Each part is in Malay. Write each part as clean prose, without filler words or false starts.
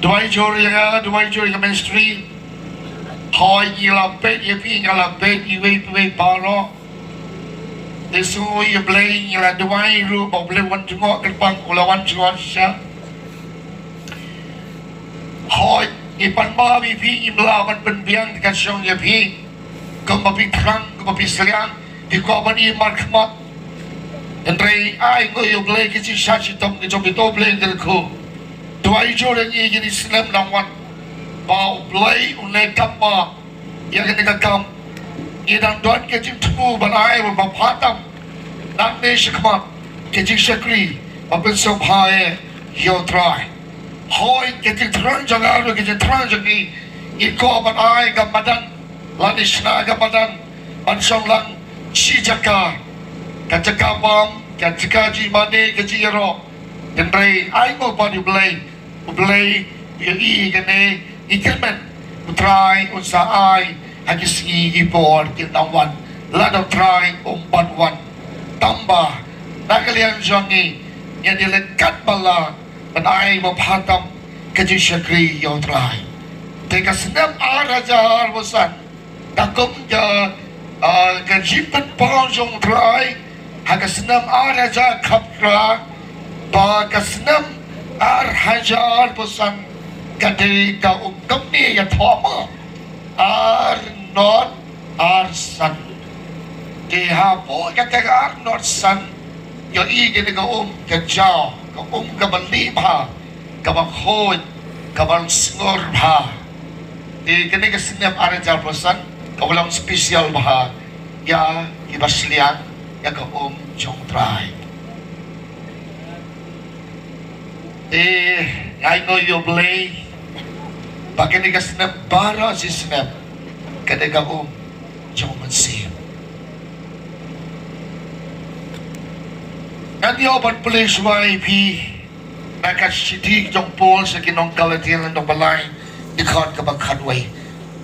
Dua juri ministry. Hoi Ialap Yepi Ialap Iwe Paro. Desu Yeblay Ila Dua Ru Boble Wan Tungo Kelpang Ulawan Chuasha. Hoi Ipan Ba Yepi Imlawan Penbiang Khasisong Yepi. Kumapi Trang Kumapi Seliang Ikawan Iman Khmat. Andre ai ngoi Yeblay Kisi Shachitom Kizobito Blay Gelku. Dua juri Igi Islam Langwan. Bau Blay Unai Kamba. Yang kita kam, yang doan kecil temu balai berpatam, nanti sekemat kecil sekri, apa sebhai hiu try. Hoi kecil terang jangan kecil terang jadi, iko balai gambadan, lanisna gambadan, ansong lang si jaka, kacaka bam, kacaka jimane kecil ero, dan rei aimo padi belai, yai kene ikelmen, utrai unsai. Hagisi ipor kintawan ladok try umpanwan tambah nakalian jongi yang dilekat bala menai memphatam keji syakri yang try teka senam arajar bosan takum ja kejipen panjong try haga senam arajar kapra ba kesenam arhajar bosan kadai ka umkam ni ya thoma not son. Dihapo kataga not son. Yo igin ka kajao, ka balibha, ka bakhod, ka bang sngorha. Di kini ka sinam arajar person, ka walang special baha. Ya ibasliang ya ka chongtrai. I know you play. Bakit ka sinam bara si sinam? Kadang jom mensih. Nanti obat polis YP nak sidik jom pol sekinong kalatian nong balai dekat ke bakadway.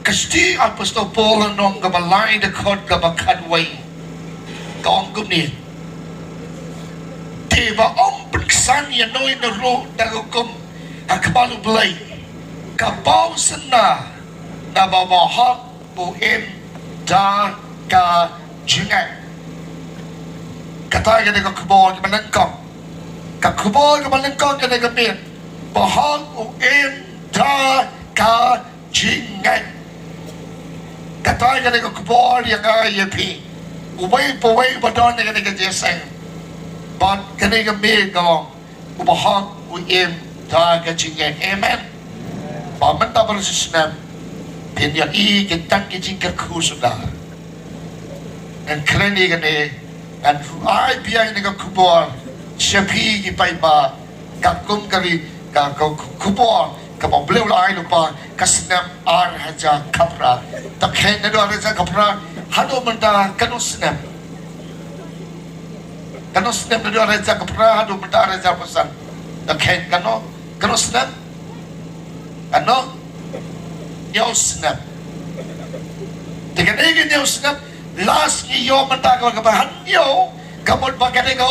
Kesti apos to pol nong ke balai dekat ke bakadway. Kaong gumni. Tiba periksan yang noi nero dagukum akbalu balai. Kabau sena na babahak buim da ka jingai. Kata kita ke kubur ke menengkong. Ke kubur ke menengkong kita ke bin. Bahang buim da ka jingai. Kata kita ke kubur yang ayah pi. Uway badon kita ke Jingiaseng. But kita ke bin kalong. Bahang buim da ka jingai. Amen. Pamenta bersisnam, pinya kita kijingker kusudah, dan keren ini kan dan ai biar ini kan kubur, siapa ipai ba, kakum kari kubur, kamu beli ulai lupa, kasnam haja kapra, tak kena doa haja kapra, hado menda kanusnam doa haja kapra, hado menda haja pesan, tak kena kanusnam. Ano? Nyaw snap. Dengan ingin nyaw snap, last iyo mentagal kabahan nyaw, kamod bagay ka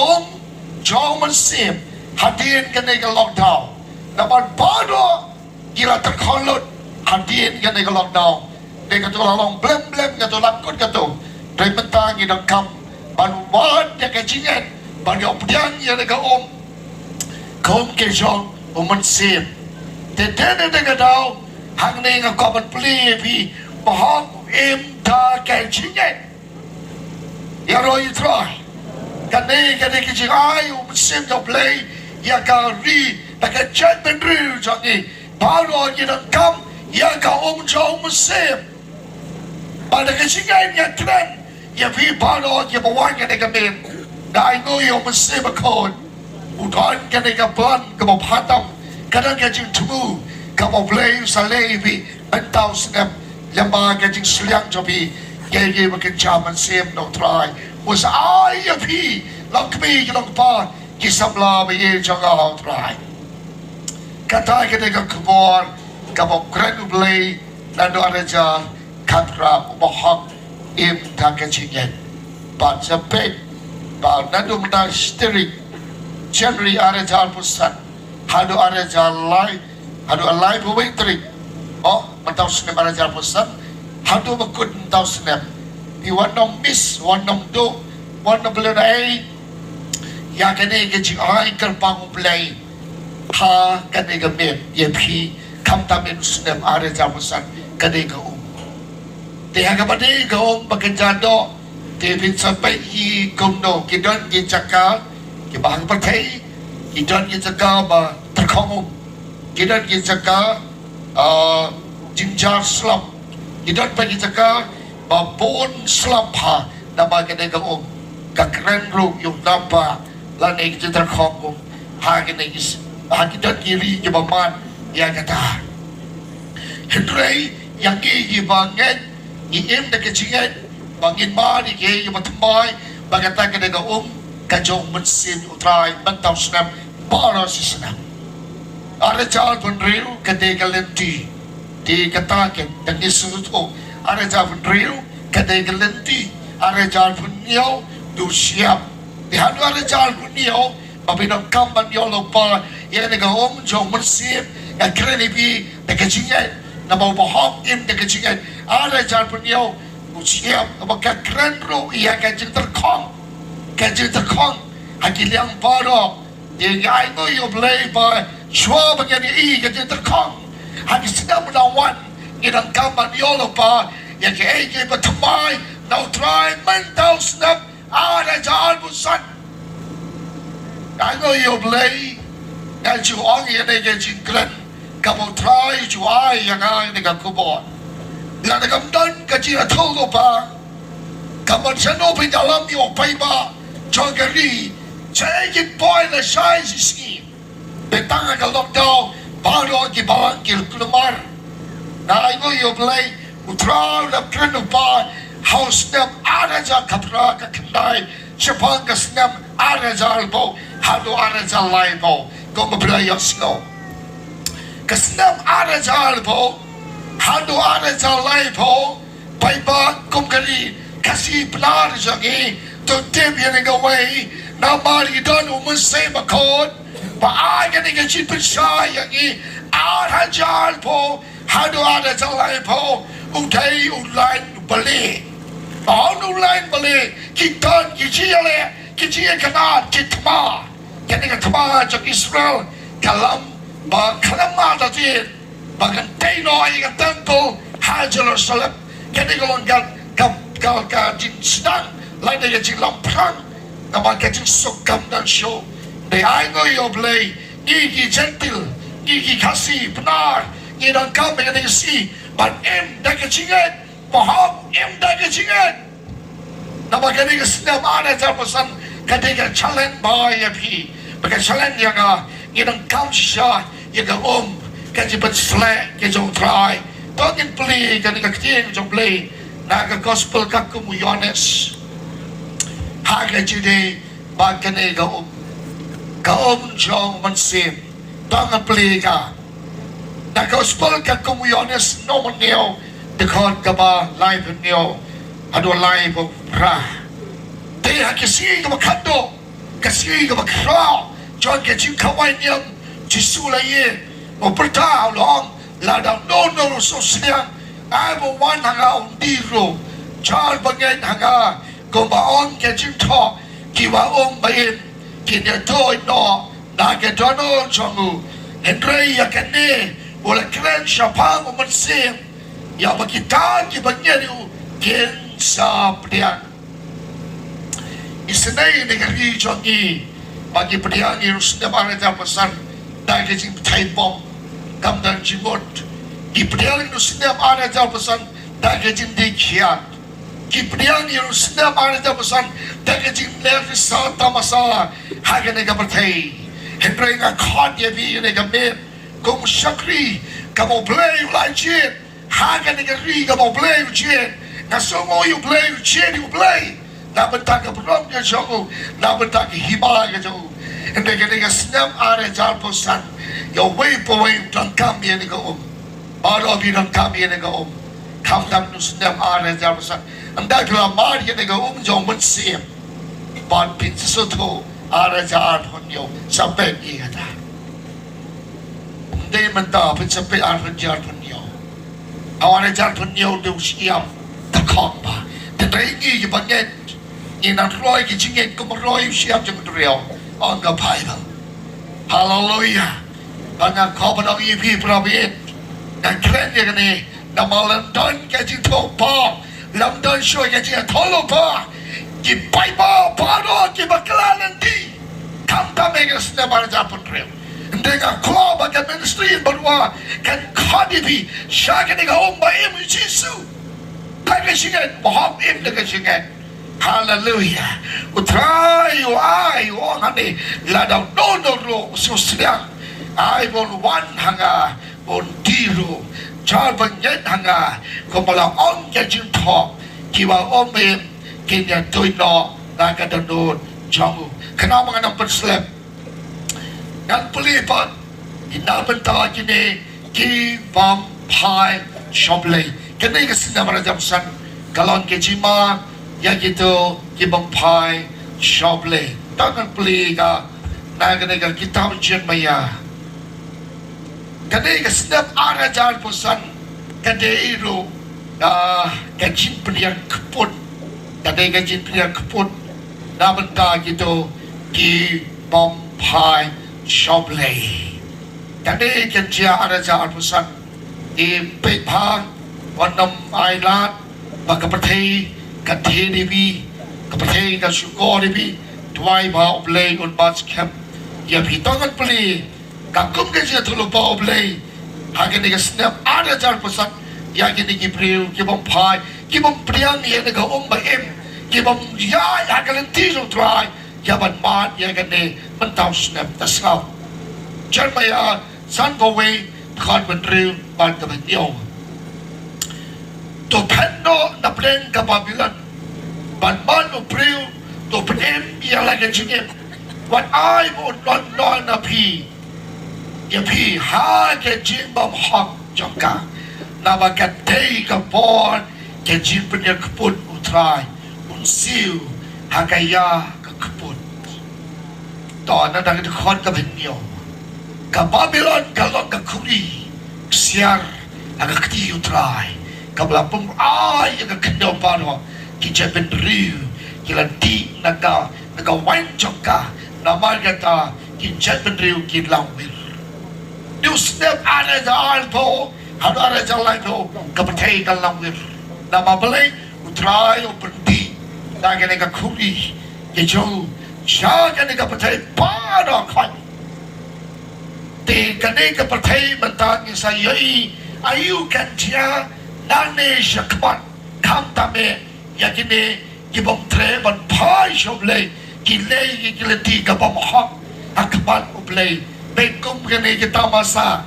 jaw mansim, hadin ka na lockdown. Naman bado, gila terkolot, hadin ka na lockdown. Di ka tulalong blem ka tulangkot ka to, dari mentang idang kam, banuwan ya ka jingan, banyopdian ya na kaum ke jaw, mansim. Tentang dengan tahu, hang ni ngak kapan beli pi, bahang da kajian. Ya roi try, kan ni kecil ay mesin jauh beli, ya kari, tak kajian bendri jadi, baru kita kam, ya kau jauh mesin. Pada kajian yang keren, ya pi baru kita bawa kita kemen, dah ingat yang mesin berkon, udah kita ban kebapatam. Kadang kajing temu, kamu boleh salebi, mentau senap, lembah kajing seliang jobi, gaya makin zaman sem no try. Was I api, long kami long pa, kisah belah begini jangan try. Kata kita kubur, kamu keren boleh, nado araja, katra bahak im tak kajingnya. Baca pet, bal nado menang sterik, January araja pusat. Hado araja lai Hadu alai buwing tri. Oh, mentau snap ada jalan pesan. Hadu makut mentau snap. Di wanam miss, wanam do, wanam belai. Ya kene ke jing ai kerpang belai. Ha kene ke met, ye pi kam tamen snap ada jalan pesan. Kene ke Dia kepada kau bekerja do, dia sampai i kumno, kita ni cakap, kita bahang pertai, kita ni cakap bah terkongum, kita ni cakap jinjar selam, kita pergi cakap bah bon selam ha, nama kita kau, kakren ru yung nama, lain kita terkongum, ha kita kiri kita man, yang kata, Henry yang Iakibangeit Iim na kecingin, bangin mari ke yung matumay, bagata ka na kajong mansin utray, bantaw sinam, para si sinam. Ara jal pun riu, kade galenti, di katakin, dan isunod o, ara jal pun riu, kade galenti, ara jal pun niyaw, du siyap. Di hanu ara jal pun niyaw, mabinang kamban niyaw lupa, yan na jong mansin, ang krenibi na kecingin, na mabahong im na kecingin, ada jalan punya usia apakah keren ro ia kajin terkong hakil yang baru dia ngai no yo play by chua bagian i kajin terkong hakil sedang menawan idang kamban yo lupa yang ke bertemai now try mental snap ada jalan busan ngai no yo play ngai chu ong ia ne kajin keren kamu try chu ai yang ngai ne kubon Yang nagamdan Jingiathuh Lupa, Kabansawan di dalam yung paiba, jogari, cegit boy na siya isi. Betang ang lockdown, baru Iakibangeit keluar. Na ayo yung play, utraw na kenu pa, house nem ada ja kapra kakendai, sepang kasnem ada ja albo, hado ada ja laibo, kung mablay yung snow. Kasnem ada ja albo, Hadu ada jalai po, paiba kumkari kasi benar jangi, tu tim yang ngawai, namari dan umusay makod, paagan nga cipensay yangi, ada jal po, hadu ada jalai po, uday ulain balik, ulain balik, kita kiciale, kena kitma, kena kitma jang Israel, kalam ada tin. Bahkan tayo ay temple hajar salap kaya kalau kau jin sedang lain dia jin lampang nama kajin sokam dan show they ay yo play gigi gentle gigi kasih benar ngidang kau dengan si but dah kecingin paham dah kecingin nama kaya sedang ada pesan kaya challenge boy api bahkan challenge yang ngidang kau siya yang Kaji selek, kejong try. Tongin play, kani kakting jong play. Naga gospel kakumu Yones. Haga jide, bagane gaom jong mansim. Tonga play ka. Naga gospel kakumu Yones no man niyo. Dekod gaba live niyo. Ado live of ra. Teha kasi ka makando. Kasi ka makraw. Jong kajing kawai niyang jisulaye. Pertah long ladang nono sosial abo wan hanga undiro chal bangen hanga kombaon ke jimto kiwa bain kinya toy no na ke dono chongu Henry yakane bola kren shapang umansim ya bakita ki bangen yu ken sa pedian isnai negeri chongi bagi pedian yu sudah ada pesan dari jim taipom Kamdan jimot, kipriang itu setiap ada jauh pesan, dah kejin dikiat. Kipriang itu setiap ada jauh pesan, dah kejin lepas satu masalah, harga nega bertai. Henry ngak khat dia bi nega mer, kum syakri, kamu play lanjut, harga nega ri kamu play lanjut, nasomo you play lanjut you play. Nak bentak ke belum ke jauh, nak bentak ke hibah ke jauh. Henry nega setiap ada jauh pesan. Your way boy don't come here and go. All of you don't come here and go. Come down to them are as and that will marry and go John would see him. But Pinsoto are as art on you. Something here. Hindi man ta pensapi arranjar punyo. Awan jar punyo du siam ta kong ba. Tenrengi Iakibangeit inang roy ki jingit kumroy siam jeng driel on the Bible. Hallelujah. Ang kabanang ipi pravit. Ang kren ya ni namalan don ka jing to pa. Lam don shoy ka jing tholo pa. Ki Bible paro ki bakalan di. Kam ta megas na barja punrel. Dengan kau bagai ministry berdua kan khadibi syagani kau baim Yesus. Pakai singet, mohon im dengan singet. Hallelujah. Utrai ai orang ni ladang dono susliang. Ai bon wan hanga bon diru. Jar banyak hanga kepala on kecil thok. Kiwa om im kini tuino naga dono jamu. Kenapa mengenai berselap? Yang pelipat inabenta kini ki vampire shoplay kini kesini merajam san kalon kecima ya gitu ki vampire shoplay tangan peliga naga kita ujian maya kini kesini arajar pusan kade iru kecin pelian keput kade kecin pelian keput nabenta gitu ki vampire shoplay. Kani kencia ada jalan pusat di pihak wanam Ialap bagaimana kati dibi kepati kasuko dibi tuai bau play on bus camp ya hitungan play kakum Jingiathuh Lupa play hagen ni snap ada jalan pusat ya gini kipriu kibom pai kibom priang ya nega baim kibom ya hagen tisu try ya ban mat ya gini mentau snap tasau Jeremiah san kowe kan benriu ban kebenyo to pendo na pren ka Babylon ban no priu to pren ya lagi jingem what I would not know na pi ya pi ha ke jimbam hak jongka na bakatei ka bon ke jimpnya keput utrai unsiu hakaya ka keput to na dang de kon ka benyo ka Babylon kalon ka kuri siar aga kti utrai ka blapung ai aga kendo pano ki jepen riu ki lanti naga wain jongka na margata ki jepen riu ki lawir du step ada da alpo ada jalan to ka patay ka lawir na mabalay utrai o perdi naga ka kuri ki jo siya ka patay para kan Di kani ka patay mentang sa yai ayu kan dia nane syakmat kam tame yakini kibom tre ban pai shoble kilei kileti ka pamhak akban uplay bekum kani kita masa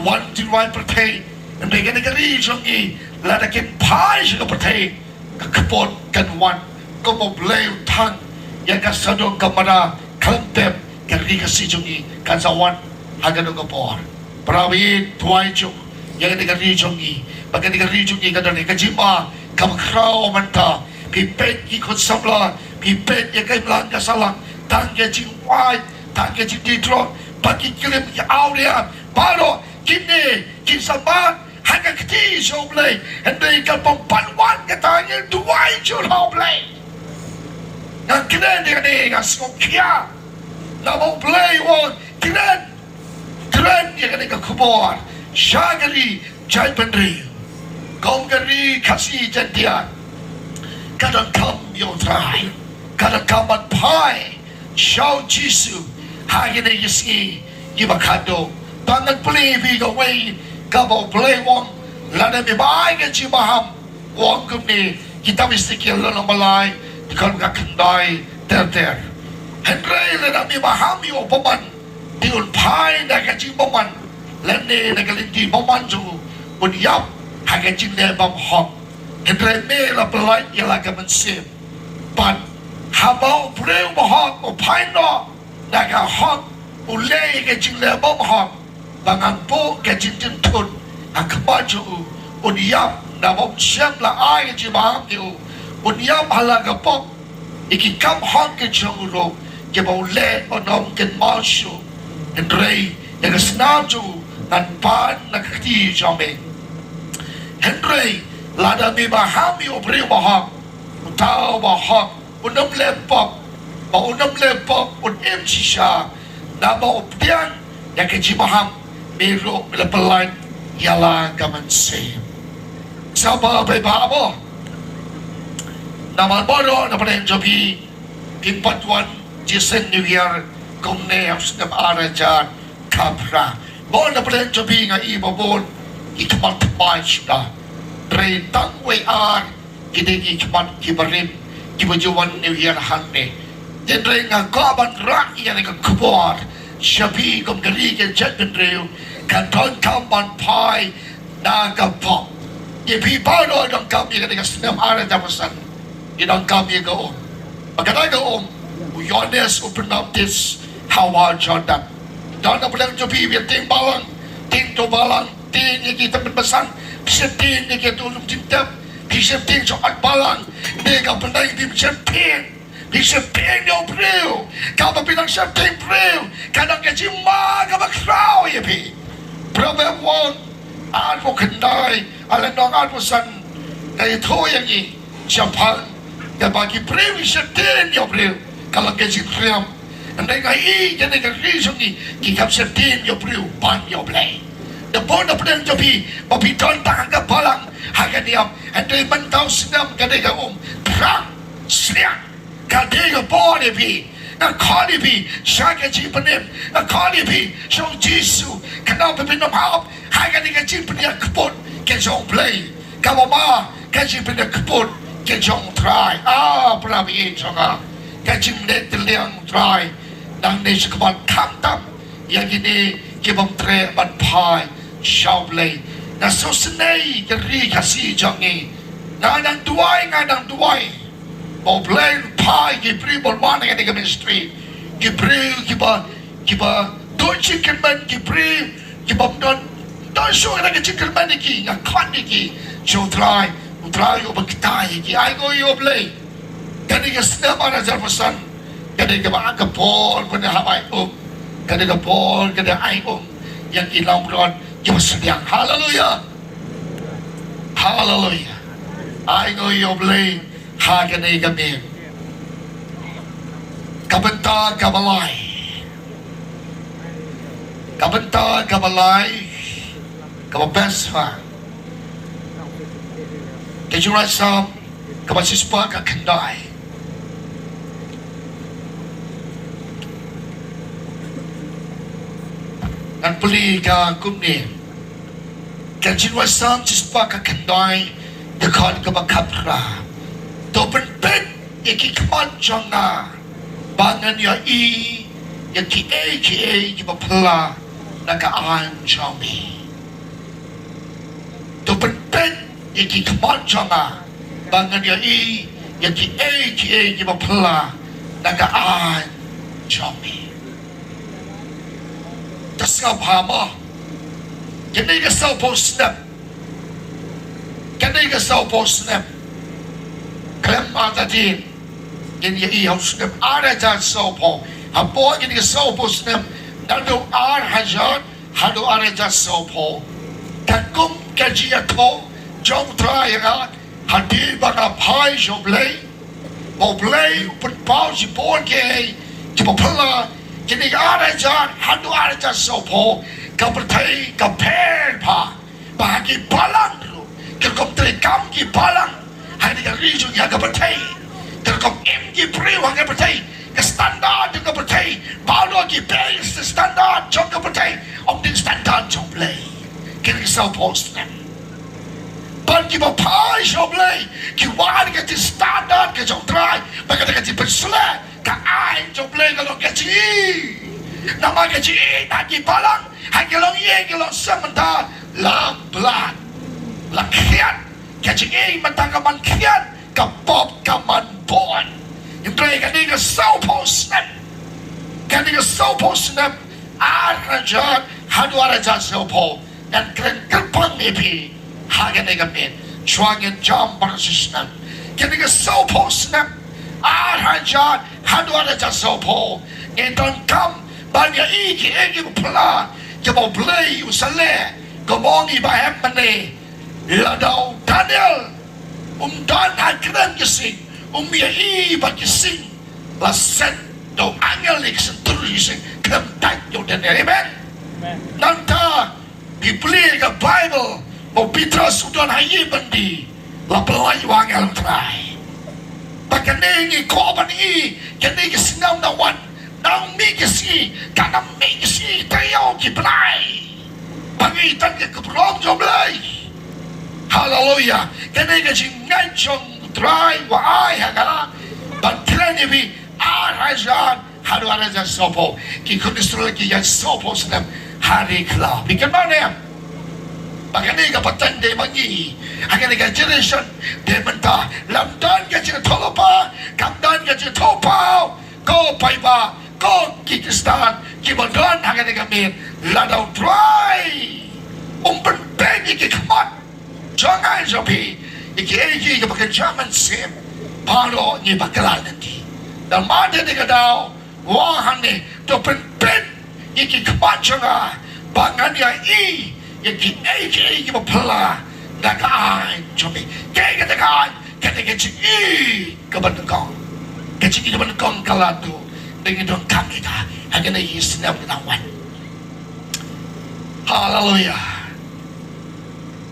one to one patay and begini kari jongi ladakin pai ka patay kakapon kan one como play tan yakasadong kamara kantem kari Khasisong Kabansawan hagan ng kapor. Prawi tuway chuk yang kari jongi bagan kari jongi kadang kajima kamakraw manta pipet ikut sabla pipet yang kay belanja salang tangga jingway tangga jingditro bagi kirim ya aulia baru kini kinsabat hagan kati soblay hindi kapampanwan katanya tuway chuk soblay nang kinen ni ngasokya na mau play on keren ya kan ka kubor syagari jai pendri kau gari kasih jantian kadang kam yo try kadang kamat pai show Yesus hari ni yesi ibakado tangan play bi go way ka mau play on lada bi bai ka jimaham wong kumni kita mesti kilo na malay kan ka kendai ter Henry le na mi mahami o paman diun pai na kajing paman lene na kalinti paman ju unyap hagajing le bam hok Henry me la pelai ya la kamansim pan habau preu bahok o pai no na ka hok ule kajing le bam hok bangang po kajing tun akabaju unyap na bam siam la ai kajing maham yu unyap halaga pok iki kam hok kajing uro ke bau le onom ken mashu Henry yang senaju dan pan nak kati jame. Henry lada mi bahami obri bahak, utau bahak, unam lepok, un shisha, nama optian yang keci baham miru melepelan ialah Kabansawan. Siapa bebo? Nama bodoh nama yang jobi impatuan Jingiaseng New Year kumne harus nam arajan kapra. Bon nama yang jobi ngai babon ikmat mai sudah. Rentang WR kini ikmat kibarim kibajuan New Year hanne. Jadi ngakaban rak yang ngakubor shabi kum gari ke jadun reu kanton kamban pai nagapok. Ipi baru dong kami ketika senam arajan pesan. Idang kami go. Pagkatay go we honest open up this how hard Jordan. Dan apa yang jobi biar ting balang, ting to balang, ting yang kita berpesan, bisa ting yang kita ulum cinta, bisa ting soal balang, mereka pandai bisa ting yang beriu, kau bilang bisa ting beriu, kadang kecima kau berkrau ya pi, berapa wong, aku kendai, alam dong aku san, kayak tu yang ini, siapa? Ya bagi beriu bisa ting yang beriu, kalau kecil andai ngai jadi ngai sungi kita sedin yo beriu pan yo play the bond of them to be tapi don tak ke balang harga diam andai mentau senam kadai ke perang siang kadai ke body bi na kali bi syaga ji penim na kali bi song jisu kenapa pinam hap harga dia ji penim keput ke jong play kamu ma ke ji penim keput ke jong try prabi jonga ke ji net liang try dan ni sekeman kantam yang ini kibam tre ban pai shaublay na sosenai keri Khasisong ni ngadang duai oblay pai kibri bol mana yang di ministry kibri kiba chicken man kibri kibam don show na chicken man ki na kan ki show try obaktai ki ai go oblay kani ka snap ana jarpasan kadang kebaang kepol punya habai kadang kepol kadang ai yang ilang beron cuma sedang haleluya ai ngoi oblay ha kadang kami kabenta kabalai kababeswa kejurasam kabasispa kakendai dan beli ka kumni kan Jingiaseng cispa ka kendai dekat ke bakapra to penpet iki kman janga bangan ya ya ki bapla naga an jami to penpet iki kman janga bangan ya ki bapla naga an jami Tasngap hama Kani ka sao po snap Klem ata din Kini ihaw snap Ara jan sao po Hapo kini ka sao po snap Nado ar hajan Hado ara jan sao po Kakum Jingiathuh Jom traya Hadi baka pai joblay Moblay Putpao si bon ke Kipapala Kini arajan, hadu arajan sopo, kapertai, kaper pa, bagi balang lu, kerkom terekam ki balang, hari yang rijung yang kapertai, kerkom ki priu yang kapertai, ke standar yang kapertai, balu ki base standar jom kapertai, omding standar jom play, kini sopo snap, ban ki bapai jom play, ki wali ke standar ke jom try, bagi ke persela. Kain coblay kalau gaji nama gaji lagi balang hagi long ye long sementara lambat lakian gaji mentang kaman kian kapop kaman bon yang terakhir kani ke sopo snap arajat hadu arajat sopo dan keren kerpang ipi hagan negamin chuangin jam barsisnap kani ke sopo snap arajat hadu arajan sopo Ngendon kam banyak iki pula jabo play usale gomongi bahem mane ladau Daniel dan akran kesing umia bakising lasen do angel senturising kentak yo dan amen nanta bibli ke Bible mau pitra sudan hayi bandi la pelai wangel trai bahkan ini korban ini kini kesinam nawan nang mi kesi kanam mi kesi tayo kiblai pangitan ke kebrong joblai haleluya kini kesi ngancong try wa ai hagala bantren ibi arajan haru arajan sopo ki kunistro ki yan sopo snap hari kla bikin mana bahkan ini kapatan de mangi akan ini generation de mentah lamdan ke cina tolopa kamdan ke cina topau ko paiba ko Kikistan kibadan akan ini kami ladau dry ben iki kemat jangan sopi iki pakai zaman sim paro ni bakalan nanti dan mana ni kadau wahan ni to ben iki kemat jangan bangan ya iki mapala nakaan sopi kaya katakan kabandangkong kabandangkong kalado dengan dong kami dah hanya ni isnap nawan haleluya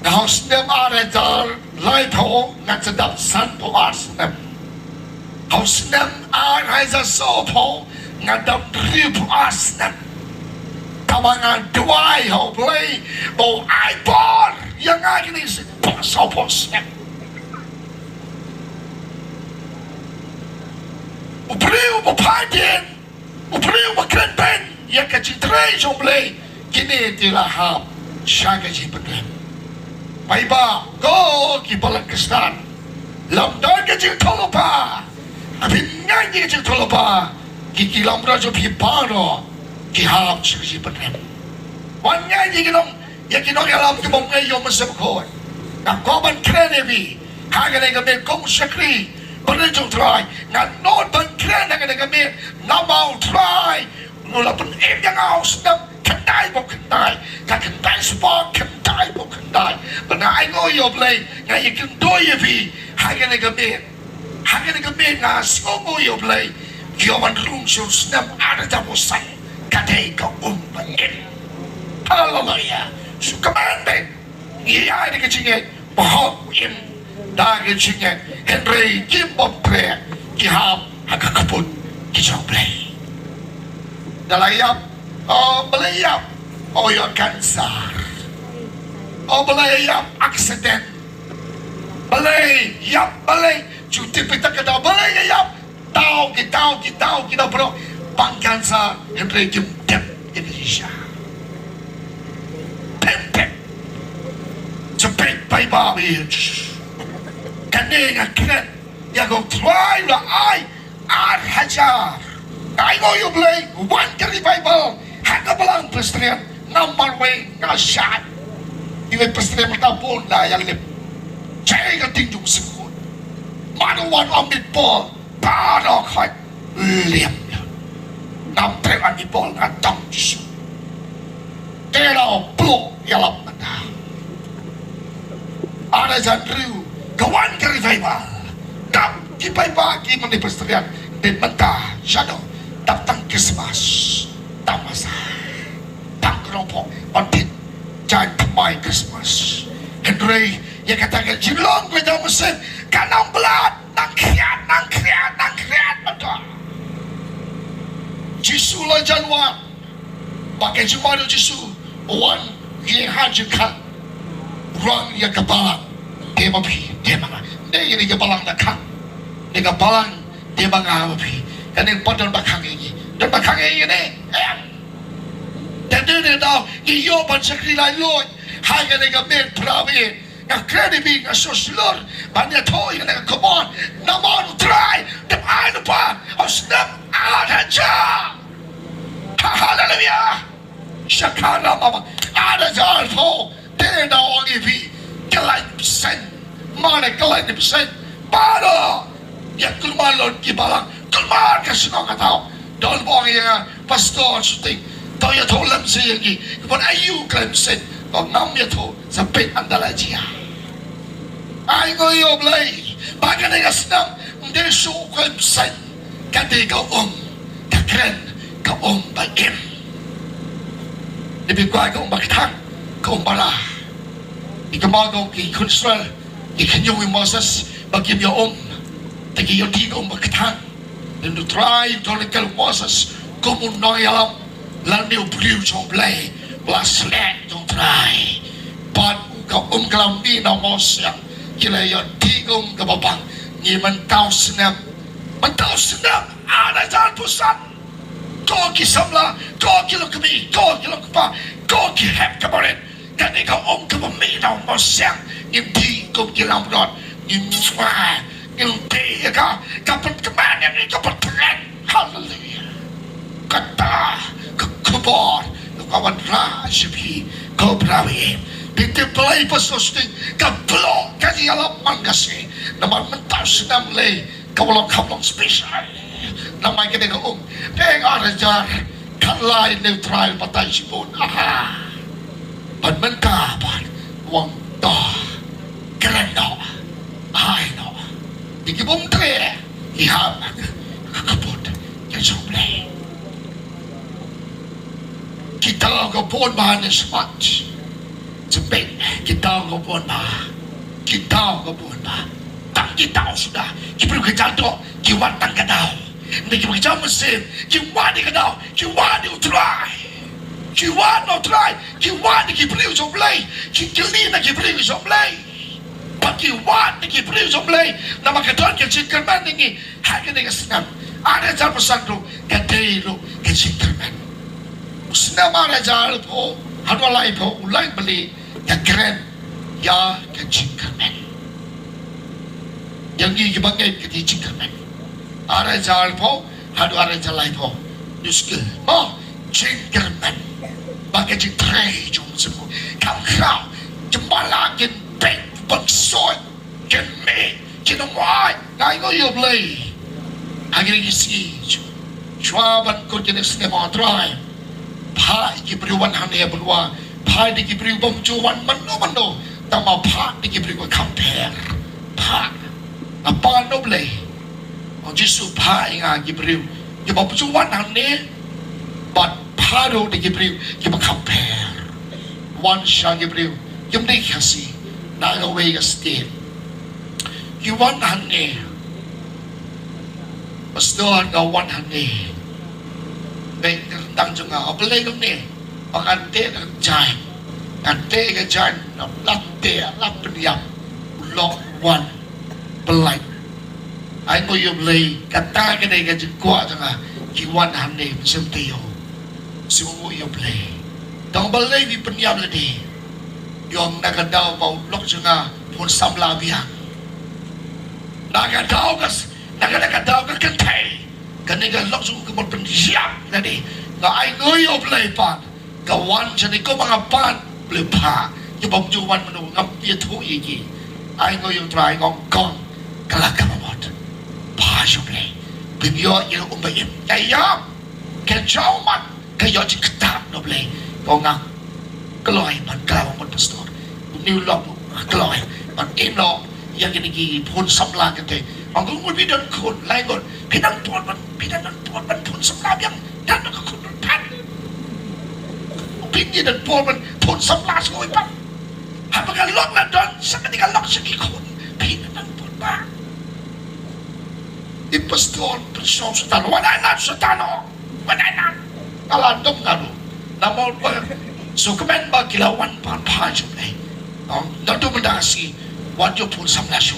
now snap ada jar light ho ngat sedap san po snap how snap ada jar so po ngat dap rib snap kawangan duai ho play mo iPod yang lagi ni so po snap Upriu papadin, upriu makrenten, yang kecitrai jomblay, kini tilahap, syaga jibenem. Paiba, go kibalan kestan, lamdan kecil tolopa, abin nyanyi kecil tolopa, kiki lamra jo pipano, kihap syaga jibenem. Wan nyanyi kinong, yang kinong alam kibong ngayon masabkon, nak koban krenebi, hagan ay gamin kong syakri, Penunjuk try, ngan non bangkren dengan kami, namau try, mula pun yang aus nam kendai bo kendai, tak kendai sebab kendai bo kendai, benar ngoyo play, ngai ikan doy bi, hagen kami ngas ngoyo play, kiawan rungsur nam ada tabusan, kadai kau umpan, haleluya, suka mandek, iya ini kecingin, bahok im. Daging singa Henry Kimbopre kihap hakakapun kijoplay dalayap belayap yon kansar belayap accident belay cuti pita kada belayap tau kita bro pangkansa Henry Kimbop Indonesia pempek cepet bye bye kanina kinan yago try la ai hajar ai go you play one kali Bible haka balang pestrian number way na shot iwe pestrian tapon la yang lip cai ka tingjung sikut mano one on mid ball paro khat liam nam tre on mid ball na tong su tero plo Ialap mata ada jandriu kawan ke revival dap kipai pagi menipesterian dan mentah shadow dap tang Christmas tamasa tang kelompok ontit jangan kemai Christmas Henry yang katakan jilong gue dalam mesin kanang belat nang kriat betul Jisu lah Januar pakai jumado Jisu wan yang hajikan orang yang kebalang dia mapi dia mana dia kebalang nak kang dia kebalang dia bangga mapi kan yang padang bakang ini dan bakang ini dan dia tahu iyo ban sekali lain hanya dengan med pravi yang kredibil yang sosial banyak toy yang come on nama nu try dem ai lupa snap ada aja haleluya syakara mama ada jalan po dia dah orang ini kelai persen mana kelai persen pada yang kelmalon kibalang kelmar kesenang katau Don't bong yang pastor Suting. Tahu ya tahu lam saya lagi. Kemudian ayu klaim sen. Kau ngam ya tahu sampai andala dia. Ai ngoyo blai. Bagan yang senang. Dia show klaim sen. Kata kau keren kau baik. Lebih kuat kau berkatang kau bala. Ikamah kau ikut Israel. Ikanyo Moses bagi dia Tagi yo di kau berkatang. Dan tu try tolong Moses kau mau Ialap lan dia beliau coblai belas lek tu try. Pan kau kelam ni na Moses kila yo di kau ke babang ni mentau senam ada jalan pusat. Kau kisamla, kau kilo kami, kau kilo kepa, kau kihap kemarin. Kani kau ke bumi na Moses ni di kau kilam rot ni muah. Yung tiga kapan kemana ni kapan terang haleluya kata kekubur kawan rajibi kau berawi binti pelai pastor Suting kablo kaji Ialap mangasi nama mentau senam le kawalong spesial nama kita kau deng arajar kalai neutral patai sibun aha pan mentah pan wang dah keren dah hai dah Ikibong tre, ihap, kakapot, yan soble. Kita ko po bahan ng spot. Sabay, kita ko po ba? Kita ko po ba? Tang kita ko sudah. Kipiro kita to, kiwatang ka daw. Hindi kipiro kita masim, kiwani ka daw, kiwani utray. Kiwani utray, kiwani kipiro soble, kikilina kipiro soble. Pakiwan niki beri somlay na makadon ke Jingiathuh niki hagi niki senam ada jar pesandro kadero ke Jingiathuh usna mara jar po hadwalai po ulai beli ya keren ya ke Jingiathuh yang Iakibangeit ke Jingiathuh ada jar po hadwalai jalai po yuske oh Jingiathuh bagai Jingiathuh jom semua kau jembalakin pek Bagsoi, kami, kinamai, ngai ngoyo blay. Hagi lagi si, cuaban ko jenis nema dry. Pa ikiberiwan hane berwa, pa ikiberi bangjuan mano, tama pa ikiberi ko compare. Pa, apa no blay? Ang Jesu pa inga ikiberi, bangjuan hane, but pa do ikiberi, compare. One siya ikiberi, yung di kasi. Nagaway ka still. Iwan hane. Pastor nga wan hane. May nagtang siya nga. Apalay kong ni. Pagkante ng dyan. Kante ka dyan. Latte. Lapeniyam. Ulok wan. Balay. Ay mo yung lay. Kata ka na ka dyan kuha siya nga. Iwan hane. Masang tayo. Simu yung lay. Dang balay di peniyam ladi. Yung nagadaw mau lok nga pun samla biang nagadaw ka kantay kaniga lok sung kumot pensiap tadi nga ay ngoyo playpan kawan siya ko mga pan Lupa yung pagjuwan mo nung Iakibangeit iki ay ngoyo try ngong kong kalakamamot pasyo play bigyo yung umbayin kaya kenchaw man kayo jikatap no play kong nga Keloy man kalawang man pastor. Nilong keloy man ino yang ginigi pun samla kete. Ang gungul bidan kun laingon pidan pun man pun samla yang dan nakakun pan. Opini dan pun samla semua pan. Apakah lok na don sa ketika lok sekikun pidan pun ba. Di pastor persong sutano wananan sutano wananan kalandong ngaru. Namun so kemen ba kilawan pan pajum eh. Nado mendasi wadyo pun samlasyo.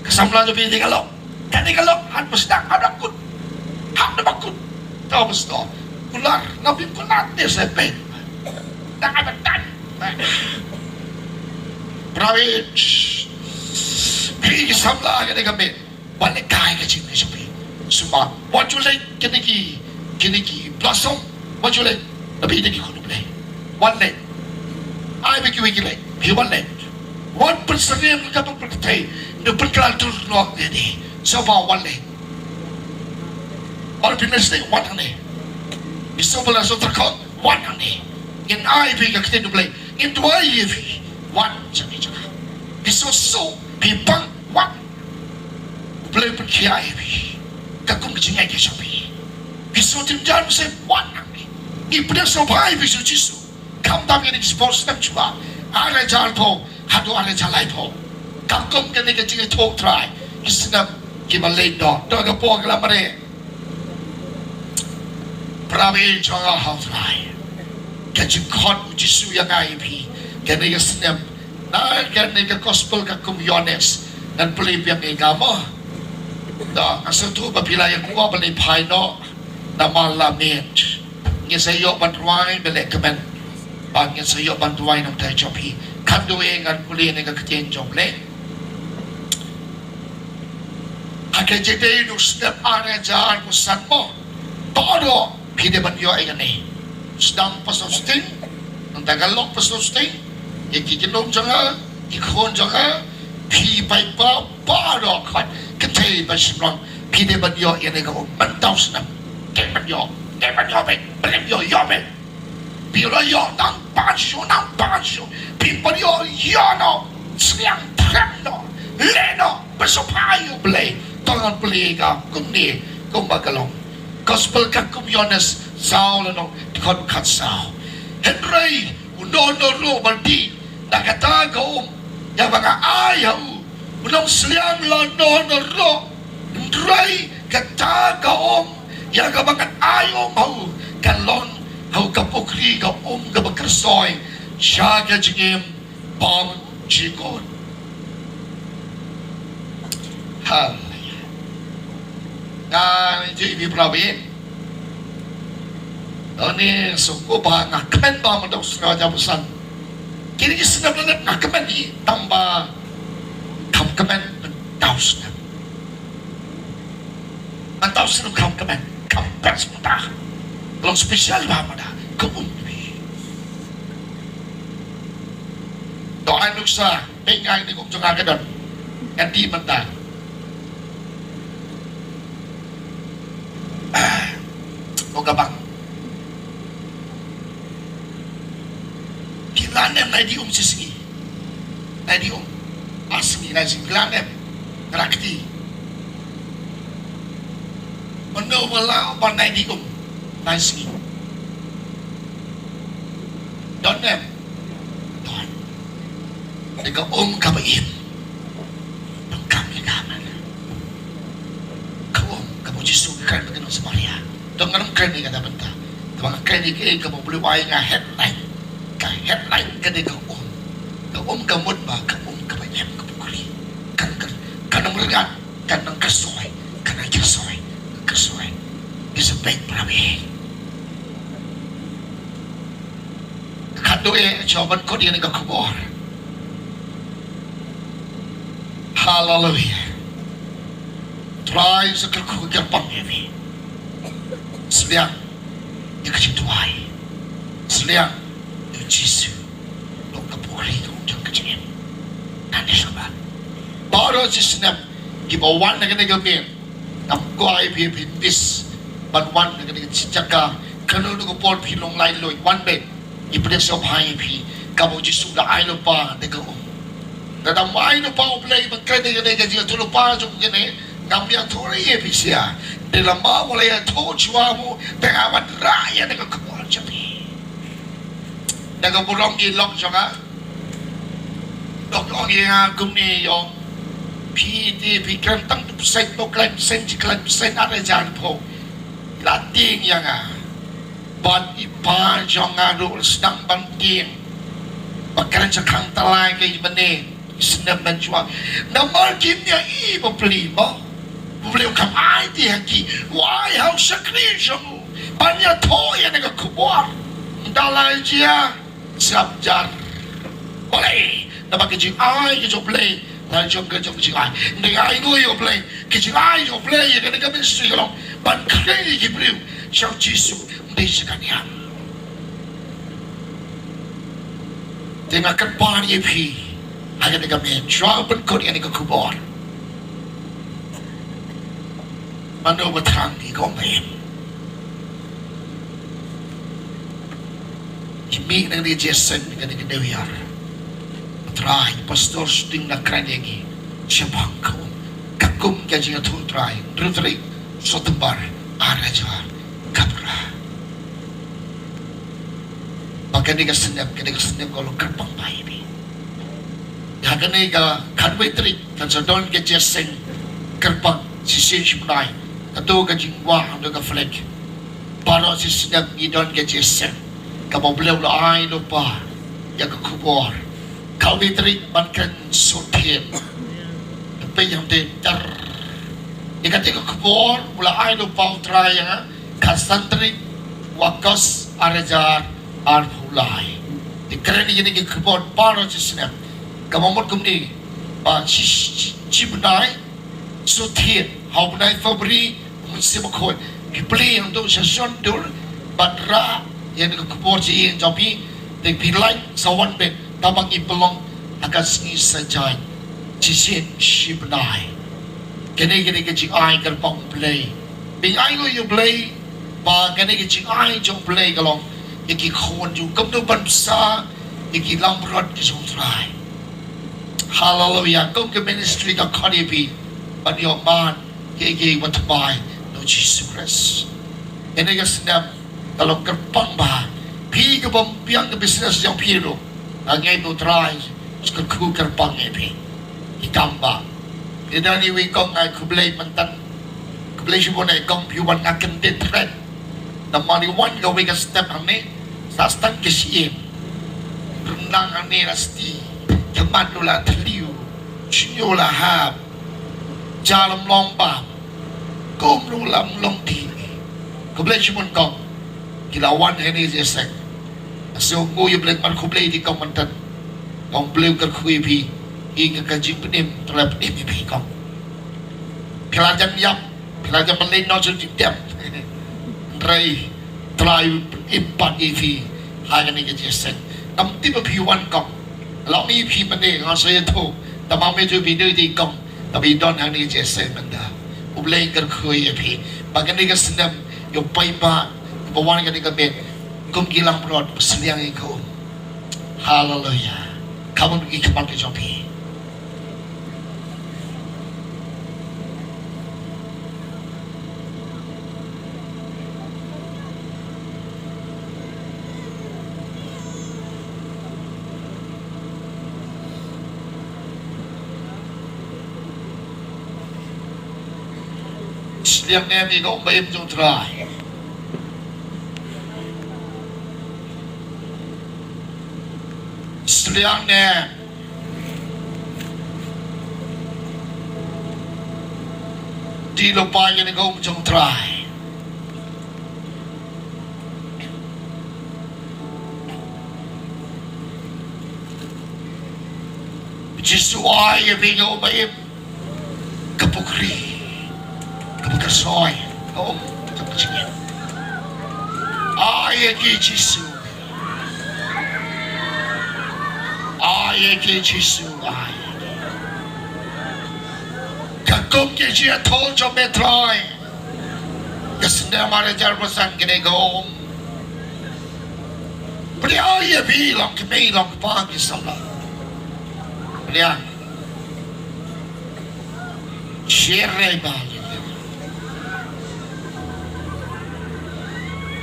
Kasamla jo bi digalok. Kani galok at pasdak adakut. Hak na bakut. Tapos to. Kular nabi kunat ni sepe. Nakabatan. Prawit. Pi samla kani kami. Wala kaya ka chini sabi. Suma wadyo lay kiniki blossom. Wadyo lay nabi digi kunuble. One leg. I make you wiki leg. He one leg. 1% ng kapag pagkatay, no pagkalal to no, so far one leg. All Pines Day, one honey. Isabella Sotakot, one honey. In Ivy, a kid to play. Into Ivy, one. So, people, one. Play with Ivy. Kakum Jingiathuh. Suting Jan said, one honey. If there's no Ivy, so just come down and expose them to her. Arajalpo, Hadu Arajalaipo. Kakum can make a Jingiathuh try. Isn't up, give a late dog. Dog a pork lamare. Pravi Jonga Hotline. Get you caught with Jisu yang IP. Can they snap? Now can they get gospel communist and believe yang igamo? The Asantu Babila yang kuwa beli paino na malamit. Nga sayo bantuan belekamen. Bag nga sayo bantuan ng tayo jopi. Kanduin ang kuli nga katien joble. Akan jadi nu snap are jar pusan mo. Todo pide banyo ay gani. Sedang pasal Suting, ang Tagalog pasal Suting, ikikinom jangan, ikon jangan, pi pai pa paro kan, ketay basimlang, pide banyo yan ay gawin, mantaw sinam, kay banyo be, balik yo be, piro yo nang pansyo, pi banyo no, siyang tremno, leno, basopayo blay, tangan blay ka, kung magalong. Gospel ka communist Saul no kon Khasisong. Henry unono baldi nakatago ya mga ayaw unong siyang lono ro Henry katago ya mga ayaw mo kalon how kapukri ka ka bakersoy siya ka jingim bom jikon. Hallelujah. Nga hindi probin. Ini suku bah ngakamen bah mendak sengaja pesan. Kini sebenarnya ngakamen ni tambah kamkamen mentau senam. Mentau senam kamkamen kampen sementara. Kalau spesial bah mana keumbi. Doa nuksa pengai ni kum jangan kedon. Ganti mentah. Gabang kilanem na di sisi na di asmi na si kilanem rakti mano wala pa na di na si donem don ikaw kabaim ng kami naman kau Jisu kan begitu sa Maria. Dengan kini kata benda, dengan kini kita kamu boleh wayang headline kini kau kamu bah kamu kabayam kabukuli kan mereka kan kesoy bisa baik prabi. Kado jawaban kau dia nak kubur. Hallelujah. Try sekali kerpang ini. Seliang yang kecil tuai, seliang yang Jisu, lo kapuri tu jangan kecil. Nanti sama. Baru Jisu nak gibawan nak kena gabin, nak kuai bis banwan nak kena jaga. Kalau tu kau pilong lain loy, one bed, ibu dia seorang pi, kamu Jisu dah air lupa dekat dalam air lupa play, makan dia kena tu lupa tu kena. Jingiathuh ye bisa dalam mulai tu cuamu pengawan raya dengan kebun cepi dengan burung ilok juga dokong yang aku ni yang piti pikiran tang tu sen tu klaim sen ada jalan po lating yang buat ipa jangan rul sedang banting bakaran cakang talai ke ibane senam menjual nama kimnya ibu pelima beliau kamai dia ki why how sakrijo banyak toya dengan kubur dalam dia siap jar boleh dapat kecil ai kecil play dan jom kecil ai dengan ai yo play kecil ai yo play yang dengan mesti kalau ban kali ki beliau siap Jisu mendesaknya dengan kepan ye pi ada dengan menjual pun kau yang dengan kubur mano batang di komem Imi nang Jingiaseng dengan kedewiyar try pastor Suting na kranegi siapang kau kakum ka Jingiathuh try drutri sotembar arajar kapra bagani ka senap kalau kerpang bayi hagani ka kanwetri kan sadon ka Jingiaseng kerpang sisi shibnai katu ka jingwa ando ka flek paro si senap idon ka Jingiaseng kamu beliau lai lupa yang kekubur kau diteri mankan Suting tapi yang ter ikat kekubur mulai lupa utraya kasantri wakas arajar arpulai dikeren ini kekubur para jisnya kamu mau kumni cibnai Suting hau benai Februari mesti makoi dibeli untuk sesuatu badra yang kekubur je yang jabi dek pilai sawan be tabang ipelong akan sengi sajai cisin shibnai kene ke jing ai kerpang play bing ai lo you play ba kene ke jing ai jong play kalong iki khon ju kam do ban sa iki lam rod ki jong try hallelujah kom ke ministry ka khani bi ban yo man ke wat bai no Jesus Christ kene ke snap kalau kerpang bah pi ke bompiang ke bisnes yang piro angai tu try ku kerpang epi ikamba tidak ni wikong ai kublai mantan kublai shibon ai kong piuban akan tetret namani wan ga wika step ane sastan kesie renang ane rasti jaman nula teliu chinyola hab jalam lomba kum lulam long ti kublai shibon kong kilawan ini Jingiaseng so ngo you blek man kublai di kong mantan kong bleu ker kui pi hingga kajing penim terlep imi pi kong pelajan yap pelajan melin no so didem rai try impat ifi hagan ni Jingiaseng tam tiba piwan kong lo ni pi mane ngasaya tu tamam meju pi di kong tapi don hang ni Jingiaseng manda ublai ker kui pi bagani ka senam yo pai ba bawan ka ni ka bet kum gilang prod seliang iko hallelujah kamu pergi ke pantai Jopi seliang ni kau bayar jom try seliang ni di Lupa yang kau jom try Jisuai yang kau bayar kepukri kepukasoi kau jom cingin ayat Yesus ayat Yesus kakum ke dia tol jom metrai kesendiri mara jar pesan kene gom beliau ya bilang ke bilang pagi salah beliau share balik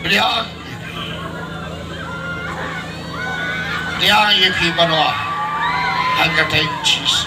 beliau dia ya pi mana angkat Jesus